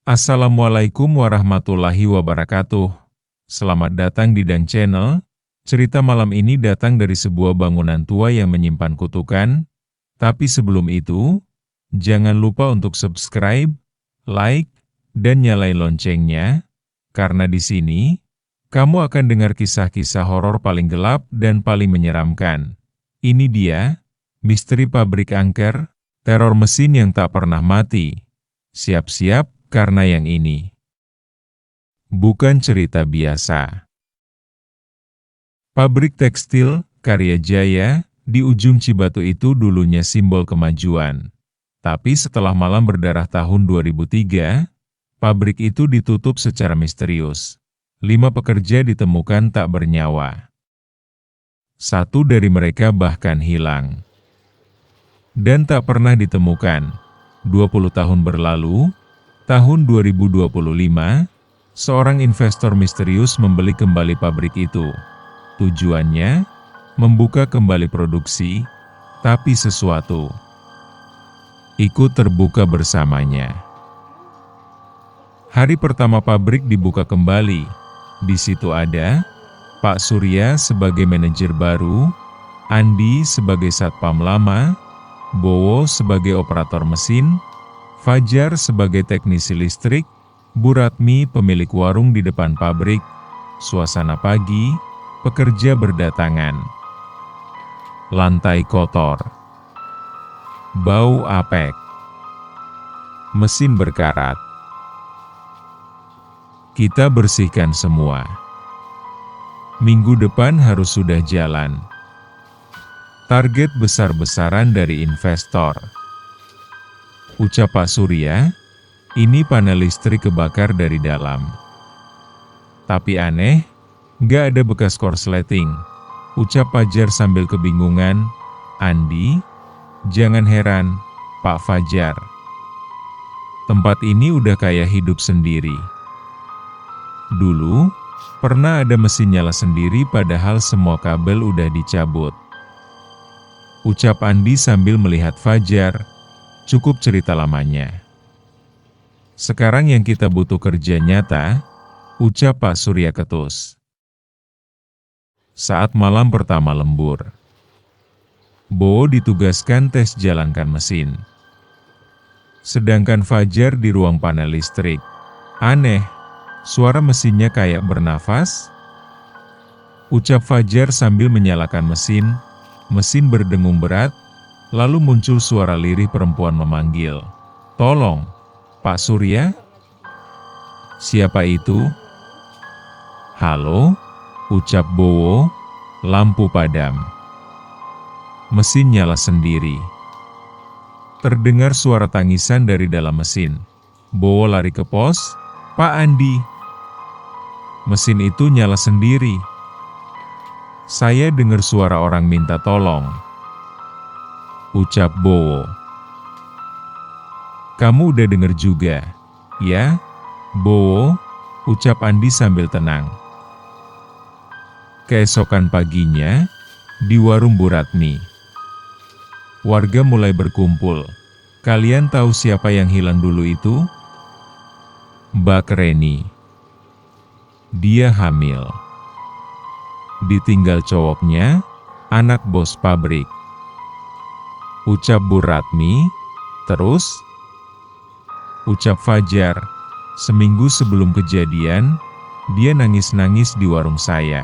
Assalamualaikum warahmatullahi wabarakatuh. Selamat datang di Dan Channel. Cerita malam ini datang dari sebuah bangunan tua yang menyimpan kutukan. Tapi sebelum itu, jangan lupa untuk subscribe, like, dan nyalain loncengnya. Karena di sini, kamu akan dengar kisah-kisah horor paling gelap dan paling menyeramkan. Ini dia, misteri pabrik angker, teror mesin yang tak pernah mati. Siap-siap, karena yang ini bukan cerita biasa. Pabrik tekstil, Karya Jaya, di ujung Cibatu itu dulunya simbol kemajuan. Tapi setelah malam berdarah tahun 2003, pabrik itu ditutup secara misterius. 5 pekerja ditemukan tak bernyawa. Satu dari mereka bahkan hilang. Dan tak pernah ditemukan. 20 tahun berlalu, tahun 2025, seorang investor misterius membeli kembali pabrik itu. Tujuannya, membuka kembali produksi, tapi sesuatu ikut terbuka bersamanya. Hari pertama pabrik dibuka kembali. Di situ ada Pak Surya sebagai manajer baru, Andi sebagai satpam lama, Bowo sebagai operator mesin, Fajar sebagai teknisi listrik, Bu Ratmi pemilik warung di depan pabrik. Suasana pagi, pekerja berdatangan. Lantai kotor, bau apek, mesin berkarat. Kita bersihkan semua. Minggu depan harus sudah jalan. Target besar-besaran dari investor. Ucap Pak Surya, ini panel listrik kebakar dari dalam. Tapi aneh, nggak ada bekas korsleting. Ucap Fajar sambil kebingungan, Andi, jangan heran, Pak Fajar. Tempat ini udah kayak hidup sendiri. Dulu, pernah ada mesin nyala sendiri padahal semua kabel udah dicabut. Ucap Andi sambil melihat Fajar. Cukup cerita lamanya. Sekarang yang kita butuh kerja nyata, ucap Pak Surya ketus. Saat malam pertama lembur, Bowo ditugaskan tes jalankan mesin. Sedangkan Fajar di ruang panel listrik. Aneh, suara mesinnya kayak bernafas. Ucap Fajar sambil menyalakan mesin. Mesin berdengung berat. Lalu muncul suara lirih perempuan memanggil, "Tolong, Pak Surya?" "Siapa itu?" "Halo," ucap Bowo. Lampu padam. Mesin nyala sendiri. Terdengar suara tangisan dari dalam mesin. Bowo lari ke pos. "Pak Andi." "Mesin itu nyala sendiri. Saya dengar suara orang minta tolong," ucap Bowo. "Kamu udah denger juga, ya, Bowo?" ucap Andi sambil tenang. Keesokan paginya, di warung Bu Ratmi, warga mulai berkumpul. "Kalian tahu siapa yang hilang dulu itu?" "Mbak Reni. Dia hamil. Ditinggal cowoknya, anak bos pabrik," ucap Bu Ratmi. "Terus?" ucap Fajar. "Seminggu sebelum kejadian, dia nangis-nangis di warung saya.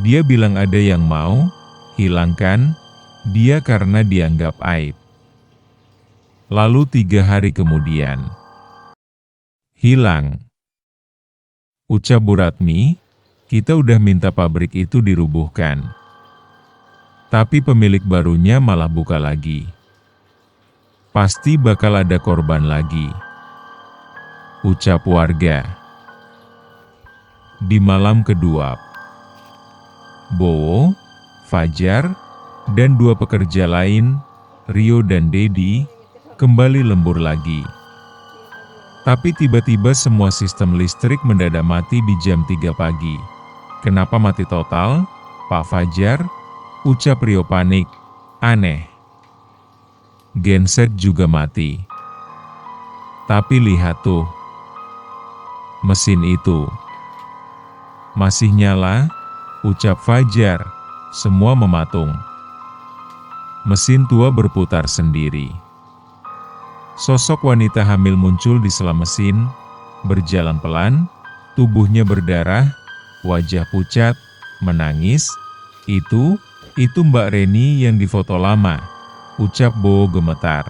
Dia bilang ada yang mau hilangkan dia karena dianggap aib. Lalu 3 hari kemudian, hilang," ucap Bu Ratmi. "Kita udah minta pabrik itu dirubuhkan. Tapi pemilik barunya malah buka lagi. Pasti bakal ada korban lagi," ucap warga. Di malam kedua, Bowo, Fajar, dan 2 pekerja lain, Rio dan Dedi, kembali lembur lagi. Tapi tiba-tiba semua sistem listrik mendadak mati di jam 3 pagi. "Kenapa mati total, Pak Fajar?" ucap Rio panik. "Aneh. Genset juga mati." Tapi lihat tuh, mesin itu masih nyala, ucap Fajar. Semua mematung. Mesin tua berputar sendiri. Sosok wanita hamil muncul di sela mesin, berjalan pelan, tubuhnya berdarah, wajah pucat, menangis. Itu Mbak Reni yang difoto lama, ucap Bowo gemetar.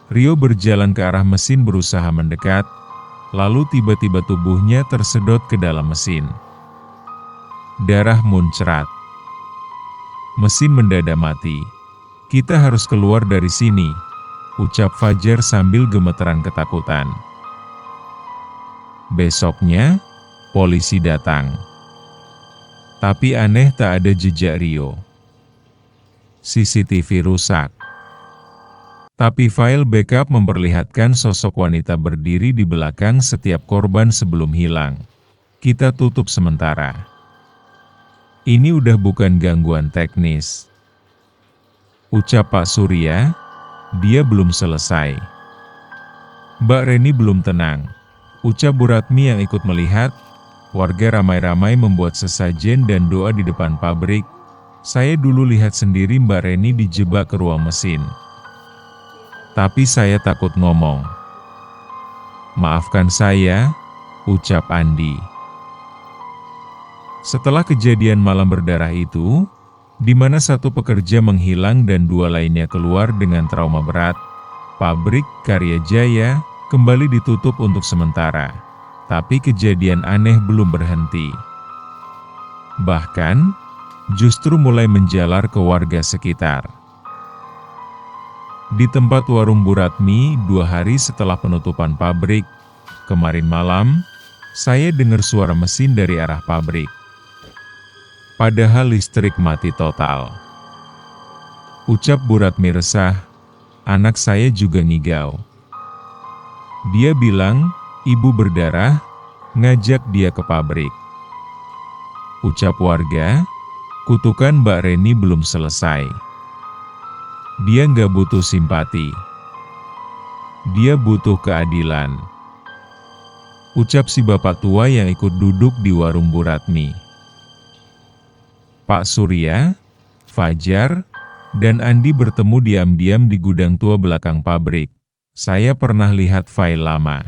Rio berjalan ke arah mesin berusaha mendekat, lalu tiba-tiba tubuhnya tersedot ke dalam mesin. Darah muncrat. Mesin mendadak mati. Kita harus keluar dari sini, ucap Fajar sambil gemeteran ketakutan. Besoknya, polisi datang. Tapi aneh tak ada jejak Rio. CCTV rusak. Tapi file backup memperlihatkan sosok wanita berdiri di belakang setiap korban sebelum hilang. Kita tutup sementara. Ini udah bukan gangguan teknis, ucap Pak Surya. Dia belum selesai. Mbak Reni belum tenang, ucap Bu Ratmi yang ikut melihat. Warga ramai-ramai membuat sesajen dan doa di depan pabrik. Saya dulu lihat sendiri Mbak Reni dijebak ke ruang mesin. Tapi saya takut ngomong. Maafkan saya, ucap Andi. Setelah kejadian malam berdarah itu, di mana satu pekerja menghilang dan dua lainnya keluar dengan trauma berat, pabrik Karya Jaya kembali ditutup untuk sementara. Tapi kejadian aneh belum berhenti. Bahkan, justru mulai menjalar ke warga sekitar. Di tempat warung Bu Ratmi 2 hari setelah penutupan pabrik, kemarin malam, saya dengar suara mesin dari arah pabrik. Padahal listrik mati total. Ucap Bu Ratmi resah, anak saya juga ngigau. Dia bilang, ibu berdarah, ngajak dia ke pabrik. Ucap warga, kutukan Mbak Reni belum selesai. Dia nggak butuh simpati. Dia butuh keadilan. Ucap si bapak tua yang ikut duduk di warung Bu Ratmi. Pak Surya, Fajar, dan Andi bertemu diam-diam di gudang tua belakang pabrik. Saya pernah lihat file lama.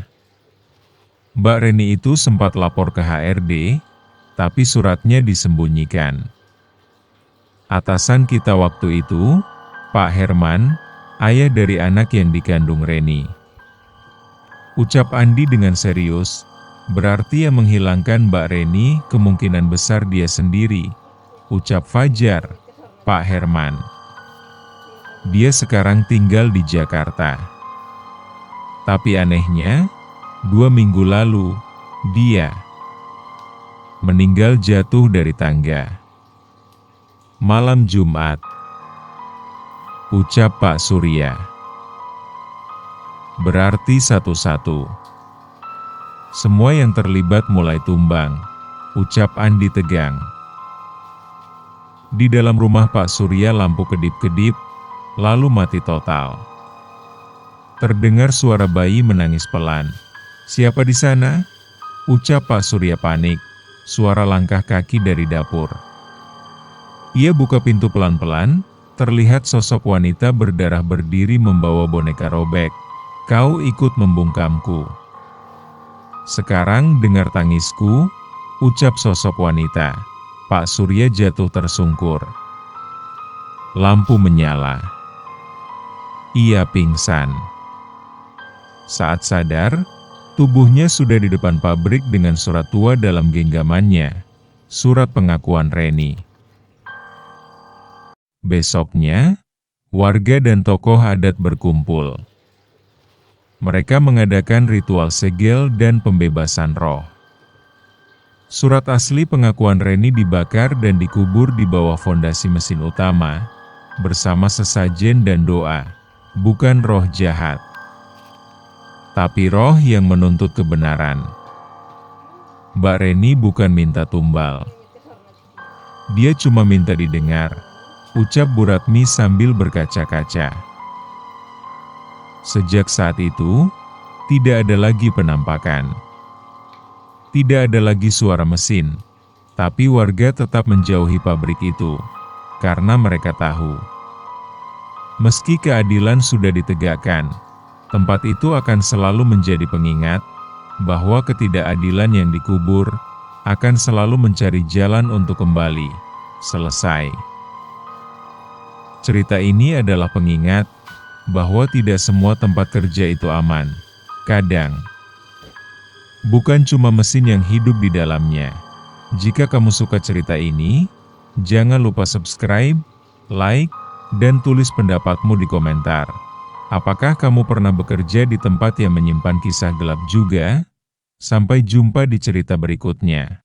Mbak Reni itu sempat lapor ke HRD, tapi suratnya disembunyikan. Atasan kita waktu itu, Pak Herman, ayah dari anak yang dikandung Reni. Ucap Andi dengan serius, berarti yang menghilangkan Mbak Reni kemungkinan besar dia sendiri. Ucap Fajar, Pak Herman. Dia sekarang tinggal di Jakarta. Tapi anehnya, 2 minggu lalu, dia meninggal jatuh dari tangga. Malam Jumat. Ucap Pak Surya. Berarti satu-satu. Semua yang terlibat mulai tumbang. Ucap Andi tegang. Di dalam rumah Pak Surya lampu kedip-kedip, lalu mati total. Terdengar suara bayi menangis pelan. Siapa di sana? Ucap Pak Surya panik. Suara langkah kaki dari dapur. Ia buka pintu pelan-pelan, terlihat sosok wanita berdarah berdiri membawa boneka robek. Kau ikut membungkamku. Sekarang dengar tangisku, ucap sosok wanita. Pak Surya jatuh tersungkur. Lampu menyala. Ia pingsan. Saat sadar, tubuhnya sudah di depan pabrik dengan surat tua dalam genggamannya. Surat pengakuan Reni. Besoknya, warga dan tokoh adat berkumpul. Mereka mengadakan ritual segel dan pembebasan roh. Surat asli pengakuan Reni dibakar dan dikubur di bawah fondasi mesin utama, bersama sesajen dan doa, bukan roh jahat, tapi roh yang menuntut kebenaran. Mbak Reni bukan minta tumbal. Dia cuma minta didengar, ucap Bu Ratmi sambil berkaca-kaca. Sejak saat itu, tidak ada lagi penampakan. Tidak ada lagi suara mesin, tapi warga tetap menjauhi pabrik itu, karena mereka tahu, meski keadilan sudah ditegakkan, tempat itu akan selalu menjadi pengingat, bahwa ketidakadilan yang dikubur, akan selalu mencari jalan untuk kembali. Selesai. Cerita ini adalah pengingat, bahwa tidak semua tempat kerja itu aman. Kadang, bukan cuma mesin yang hidup di dalamnya. Jika kamu suka cerita ini, jangan lupa subscribe, like, dan tulis pendapatmu di komentar. Apakah kamu pernah bekerja di tempat yang menyimpan kisah gelap juga? Sampai jumpa di cerita berikutnya.